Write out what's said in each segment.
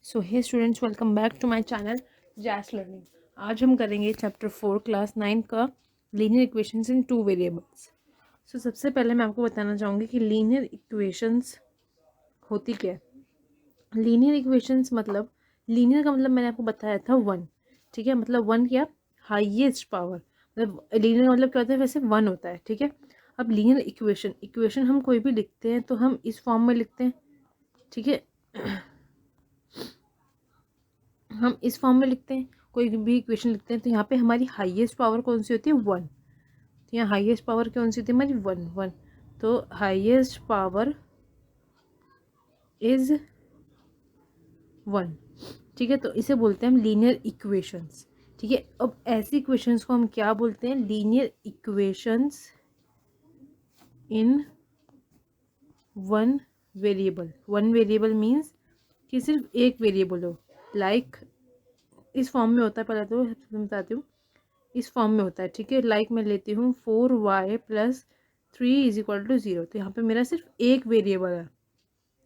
So hey students, welcome back to my channel जैस learning. आज हम करेंगे चैप्टर 4 क्लास 9 का linear equations in two variables. So सबसे पहले मैं आपको बताना चाहूँगी कि लीनियर इक्वेशंस होती क्या है। लीनियर इक्वेशंस मतलब, लीनियर का मतलब मैंने आपको बताया था वन, ठीक है। मतलब वन क्या, हाईएस्ट पावर। मतलब लीनियर का मतलब क्या होता है, वैसे वन होता है, ठीक है। अब लीनियर इक्वेशन हम कोई भी लिखते हैं तो हम इस फॉर्म में लिखते हैं, ठीक है। हम इस फॉर्म में लिखते हैं, कोई भी इक्वेशन लिखते हैं तो यहाँ पे हमारी हाईएस्ट पावर कौन सी होती है, वन। तो यहाँ हाईएस्ट पावर कौन सी होती है हमारी, वन वन। तो हाईएस्ट पावर इज वन, ठीक है। तो इसे बोलते हैं हम लीनियर इक्वेशंस, ठीक है। अब ऐसी इक्वेशंस को हम क्या बोलते हैं, linear equations in one variable. One variable means कि सिर्फ एक वेरिएबल हो। लाइक इस फॉर्म में होता है, पहले तो बताती हूँ, इस फॉर्म में होता है, ठीक है। लाइक मैं लेती हूँ 4y+3 इज इक्वल टू 0। तो यहाँ पे मेरा सिर्फ एक वेरिएबल है,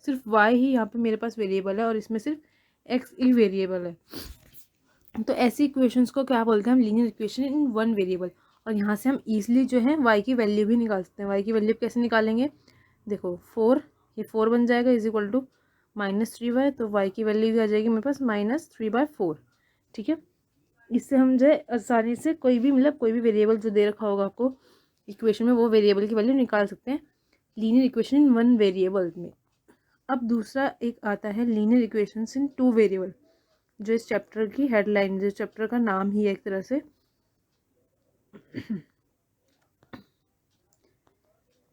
सिर्फ y ही यहाँ पे मेरे पास वेरिएबल है और इसमें सिर्फ x ही वेरिएबल है। तो ऐसी इक्वेशंस को क्या बोलते हैं हम, linear equation in one variable. और यहाँ से हम ईजिली जो है y की वैल्यू भी निकाल सकते हैं। y की वैल्यू कैसे निकालेंगे, देखो 4, ये 4 बन जाएगा इज इक्वल टू -3y। तो y की वैल्यू भी आ जाएगी मेरे पास -3/4, ठीक है। इससे हम जो है आसानी से कोई भी, मतलब कोई भी वेरिएबल जो दे रखा होगा आपको इक्वेशन में, वो वेरिएबल की वैल्यू निकाल सकते हैं linear equation in one variable में। अब दूसरा एक आता है linear equations in two variable, जो इस चैप्टर की हेडलाइन, जो चैप्टर का नाम ही है एक तरह से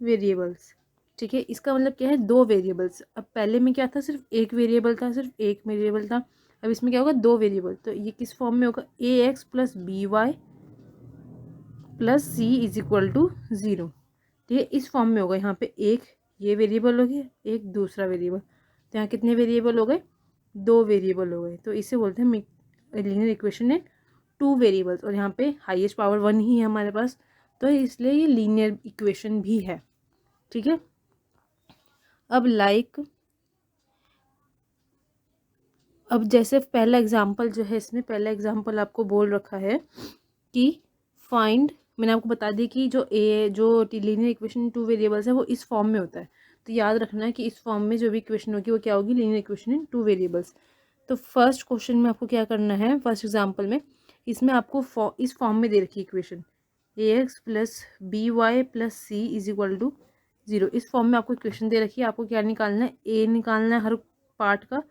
वेरिएबल्स, ठीक है। इसका मतलब क्या है, दो वेरिएबल्स। अब पहले में क्या था, सिर्फ एक वेरिएबल था, सिर्फ एक वेरिएबल था। अब इसमें क्या होगा, दो वेरिएबल। तो ये किस फॉर्म में होगा, ax + by + c is equal to 0, ठीक है। इस फॉर्म में होगा। यहाँ पे एक ये वेरिएबल हो गया, एक दूसरा वेरिएबल। तो यहाँ कितने वेरिएबल हो गए, दो वेरिएबल हो गए। तो इसे बोलते हैं लीनियर इक्वेशन है टू वेरिएबल्स। और यहाँ पे हाईएस्ट पावर वन ही है हमारे पास, तो इसलिए ये लीनियर इक्वेशन भी है, ठीक है। अब अब जैसे पहला एग्जाम्पल जो है, इसमें पहला एग्जाम्पल आपको बोल रखा है कि फाइंड, मैंने आपको बता दी कि जो लीनियर इक्वेशन टू वेरिएबल्स है वो इस फॉर्म में होता है। तो याद रखना है कि इस फॉर्म में जो भी इक्वेशन होगी वो क्या होगी, linear equation in two variables. तो फर्स्ट क्वेश्चन में आपको क्या करना है, फर्स्ट एग्जाम्पल में इसमें आपको इस फॉर्म में दे रखी equation ax + by + c is equal to 0। इस फॉर्म में आपको इक्वेशन दे रखी है। आपको क्या निकालना है, a निकालना है हर पार्ट का,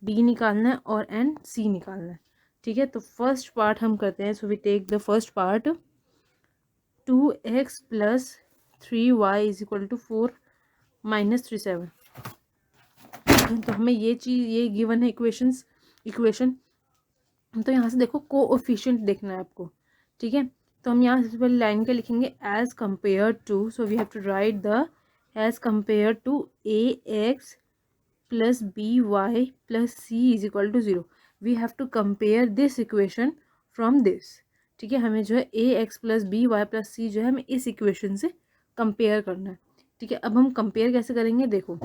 बी निकालना है और एंड सी निकालना है, ठीक है। तो फर्स्ट पार्ट हम करते हैं। So we take the first part, 2x + 3y is equal to 4 - 3 7। तो हमें ये चीज़, ये गिवन है इक्वेशन। तो यहाँ से देखो कोएफिशिएंट देखना है आपको, ठीक है। तो हम यहाँ से पहले लाइन के लिखेंगे as compare to. So we have to write the as compare to ax + by + c is equal to 0। We have to compare this equation from this, ठीक है। हमें जो है ax + by + c जो है हमें इस इक्वेशन से कंपेयर करना है, ठीक है। अब हम कंपेयर कैसे करेंगे, देखो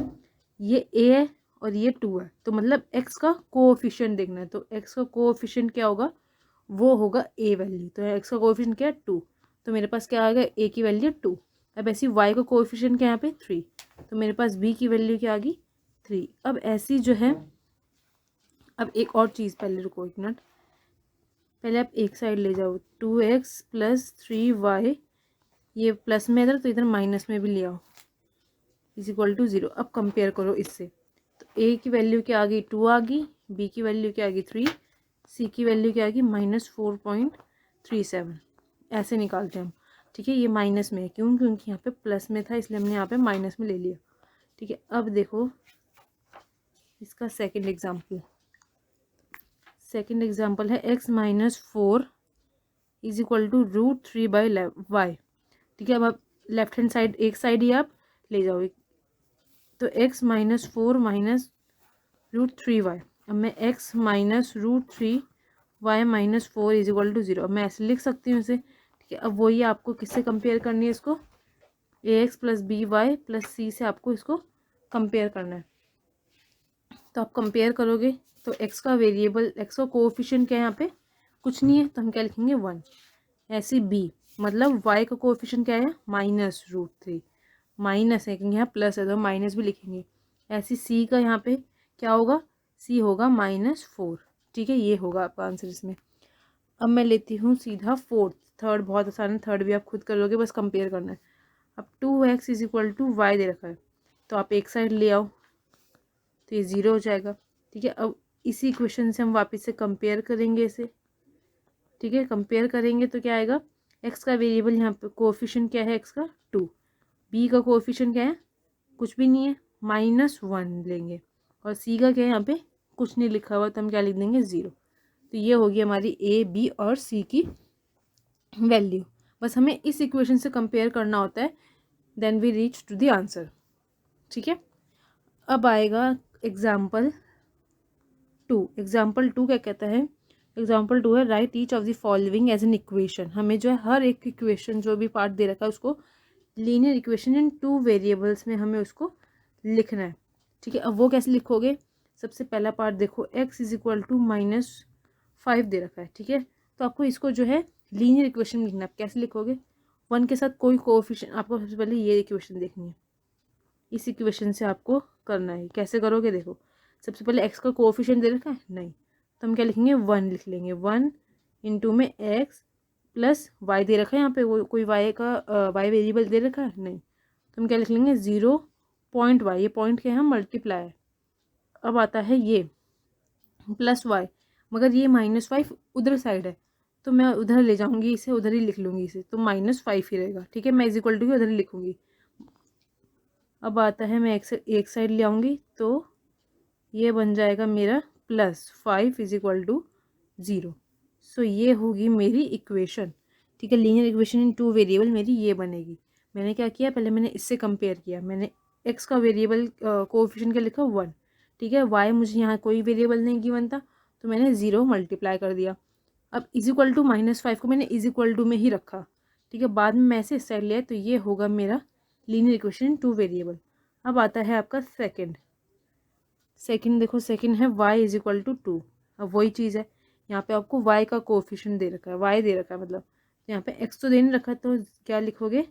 ये a है और ये 2 है, तो मतलब x का कोएफिशिएंट देखना है। तो x का कोएफिशिएंट क्या होगा, वो होगा a वैल्यू। तो x का कोएफिशिएंट क्या है, 2। तो मेरे पास क्या आ गया, a की वैल्यू 2। अब ऐसी y का कोएफिशिएंट क्या है यहाँ पे, 3। तो मेरे पास b की वैल्यू क्या आ गई, 3। अब ऐसी जो है, अब एक और चीज़, पहले रुको एक मिनट, पहले आप एक साइड ले जाओ, 2x + 3y, ये प्लस में इधर, तो इधर माइनस में भी ले आओ, इज इक्वल टू 0। अब कंपेयर करो इससे। तो a की वैल्यू क्या आ गई, 2 आ गई, b की वैल्यू क्या आ गई, 3, c की वैल्यू क्या आ गई, -4.37। ऐसे निकालते हैं हम, ठीक है। ये माइनस में है, क्यों, क्योंकि यहाँ पे प्लस में था, इसलिए हमने यहाँ पे माइनस में ले लिया, ठीक है। अब देखो इसका सेकंड एग्जाम्पल है x - 4 is equal to √3/y, ठीक है। अब आप लेफ्ट हैंड साइड, एक साइड ही आप ले जाओ, तो x - 4 - √3y। अब मैं x - √3y - 4 is equal to 0, अब मैं ऐसे लिख सकती हूँ इसे, ठीक है। अब वही आपको किससे कंपेयर करनी है, इसको ax + by + c से आपको इसको कंपेयर करना है। तो आप कंपेयर करोगे, तो एक्स का वेरिएबल, एक्स का कोएफिशिएंट क्या है यहाँ पे, कुछ नहीं है, तो हम क्या लिखेंगे 1। ऐसे बी मतलब वाई का कोएफिशिएंट क्या है, -√3, माइनस है क्योंकि यहाँ प्लस है तो माइनस भी लिखेंगे। ऐसे सी का यहाँ पे क्या होगा, सी होगा -4। ठीक है, ये होगा आपका आंसर इसमें। अब मैं लेती हूँ सीधा फोर्थ, थर्ड बहुत आसान है, थर्ड भी आप खुद कर लोगे, बस कंपेयर करना है। अब 2x = y दे रखा है, तो आप एक साइड ले आओ तो ये 0 हो जाएगा। ठीक है, अब इसी इक्वेशन से हम वापस से कंपेयर करेंगे इसे। ठीक है, कंपेयर करेंगे तो क्या आएगा, x का वेरिएबल यहाँ पे कोएफिशिएंट क्या है, x का 2, b का कोएफिशिएंट क्या है, कुछ भी नहीं है, -1 लेंगे, और c का क्या है यहाँ पे कुछ नहीं लिखा हुआ, तो हम क्या लिख देंगे 0। तो ये होगी हमारी a, b और c की वैल्यू। बस हमें इस इक्वेशन से कंपेयर करना होता है, then we reach to the answer. ठीक है, अब आएगा एग्जाम्पल 2। एग्जाम्पल 2 क्या कहता है, एग्जाम्पल 2 है write each of the following as an equation. हमें जो है हर एक इक्वेशन जो भी पार्ट दे रखा है उसको लीनियर इक्वेशन इन 2 वेरिएबल्स में हमें उसको लिखना है। ठीक है, अब वो कैसे लिखोगे, सबसे पहला पार्ट देखो, x = -5 दे रखा है। ठीक है, तो आपको इसको जो है लीनियर इक्वेशन में लिखना है। आप कैसे लिखोगे, 1 के साथ कोई कोएफिशिएंट, आपको सबसे पहले ये इक्वेशन देखनी है, इस इक्वेशन से आपको करना है। कैसे करोगे, देखो सबसे पहले x का कोएफिशिएंट दे रखा है, नहीं, तो हम क्या लिखेंगे 1 लिख लेंगे। 1 इंटू में x प्लस y दे रखा है, यहाँ पे वो कोई y का y वेरिएबल दे रखा है, नहीं, तो हम क्या लिख लेंगे 0.y, ये पॉइंट क्या है, मल्टीप्लाई है। अब आता है ये +y, मगर ये -5 उधर साइड है, तो मैं उधर ले जाऊंगी इसे, उधर ही लिख लूँगी इसे, तो -5 ही रहेगा। ठीक है, मैं इक्वल टू उधर ही लिखूँगी। अब आता है मैं एक साइड ले आऊँगी, तो ये बन जाएगा मेरा +5 = 0। सो ये होगी मेरी इक्वेशन। ठीक है, लीनियर इक्वेशन इन 2 वेरिएबल मेरी ये बनेगी। मैंने क्या किया, पहले मैंने इससे कंपेयर किया, मैंने x का वेरिएबल कोएफिशिएंट क्या लिखा 1। ठीक है, y मुझे यहाँ कोई वेरिएबल नहीं गिवन था, तो मैंने 0 मल्टीप्लाई कर दिया। अब = -5 को मैंने = में ही रखा। ठीक है, बाद में मैं ऐसे इस साइड लिया, तो ये होगा मेरा लीनियर इक्वेशन इन 2 वेरिएबल। अब आता है आपका सेकंड देखो, सेकंड है y = 2। अब वही चीज़ है, यहाँ पे आपको y का कोएफिशिएंट दे रखा है, y दे रखा है, मतलब यहाँ पे x तो दे नहीं रखा, तो क्या लिखोगे,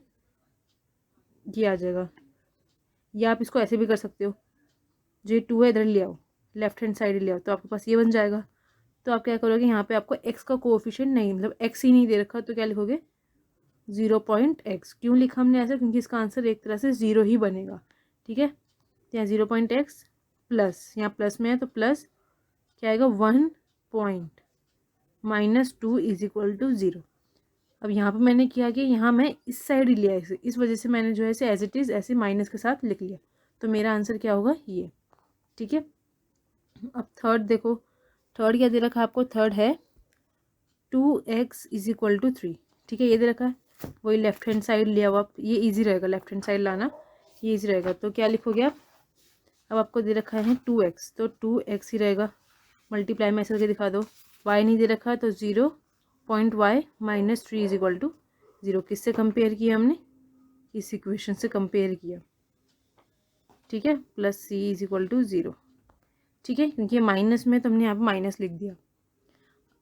ये आ जाएगा। या आप इसको ऐसे भी कर सकते हो, जो 2 है इधर ले आओ, लेफ्ट हैंड साइड ले आओ, तो आपके पास ये बन जाएगा। तो आप क्या करोगे, यहाँ पे आपको x का कोएफिशिएंट नहीं, मतलब x ही नहीं दे रखा, तो क्या लिखोगे 0.x। क्यों लिखा हमने ऐसा, क्योंकि इसका आंसर एक तरह से 0 ही बनेगा। ठीक है, तो यहाँ 0.x प्लस, यहाँ प्लस में है तो प्लस क्या आएगा 1 पॉइंट -2 = 0। अब यहाँ पे मैंने किया कि यहाँ मैं इस साइड ही लिया इसे, इस वजह से मैंने जो है इसे एज इट इज़ ऐसे माइनस के साथ लिख लिया, तो मेरा आंसर क्या होगा ये। ठीक है, अब थर्ड देखो, थर्ड क्या दे रखा है आपको, थर्ड है 2x = 3। ठीक है, ये दे रखा है, वही लेफ्ट हैंड साइड लिया हुआ, ये इजी रहेगा, लेफ्ट हैंड साइड लाना ये इजी रहेगा। तो क्या लिखोगे आप, अब आपको दे रखा है 2x, तो 2x ही रहेगा, मल्टीप्लाई में ऐसे करके दिखा दो। y नहीं दे रखा है, तो 0.y -3 = 0। किससे कंपेयर किया हमने, इस इक्वेशन से कंपेयर किया। ठीक है, +c = 0। ठीक है, क्योंकि ये माइनस में, तो हमने यहाँ पर माइनस लिख दिया।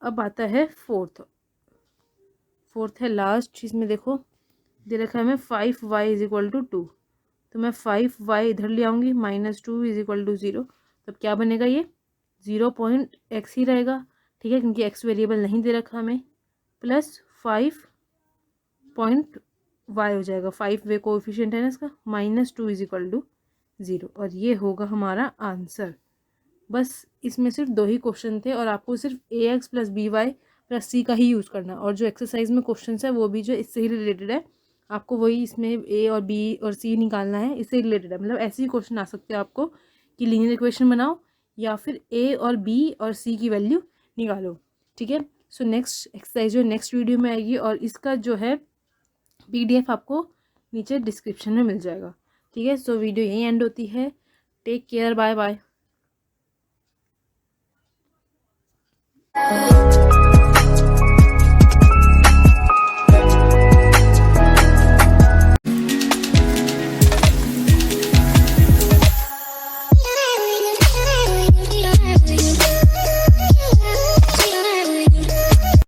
अब आता है फोर्थ है लास्ट चीज़ में, देखो दे रखा है हमें 5y = 2, तो मैं 5y इधर ले आऊँगी, -2 = 0। तब क्या बनेगा, ये 0.x ही रहेगा। ठीक है, क्योंकि x वेरिएबल नहीं दे रखा हमें, प्लस 5.y हो जाएगा, 5 वे कोएफिशिएंट है ना इसका, -2 = 0, और ये होगा हमारा आंसर। बस इसमें सिर्फ 2 ही क्वेश्चन थे, और आपको सिर्फ ax + by + c का ही यूज़ करना है, और जो एक्सरसाइज में क्वेश्चन है वो भी जो इससे ही रिलेटेड है, आपको वही इसमें a और b और c निकालना है, इससे रिलेटेड है। मतलब ऐसे ही क्वेश्चन आ सकते हैं आपको कि लीनियर इक्वेशन बनाओ या फिर a और b और c की वैल्यू निकालो। ठीक है, सो नेक्स्ट एक्सरसाइज जो नेक्स्ट वीडियो में आएगी, और इसका जो है PDF आपको नीचे डिस्क्रिप्शन में मिल जाएगा। ठीक है, सो वीडियो यहीं एंड होती है। Take care, bye bye.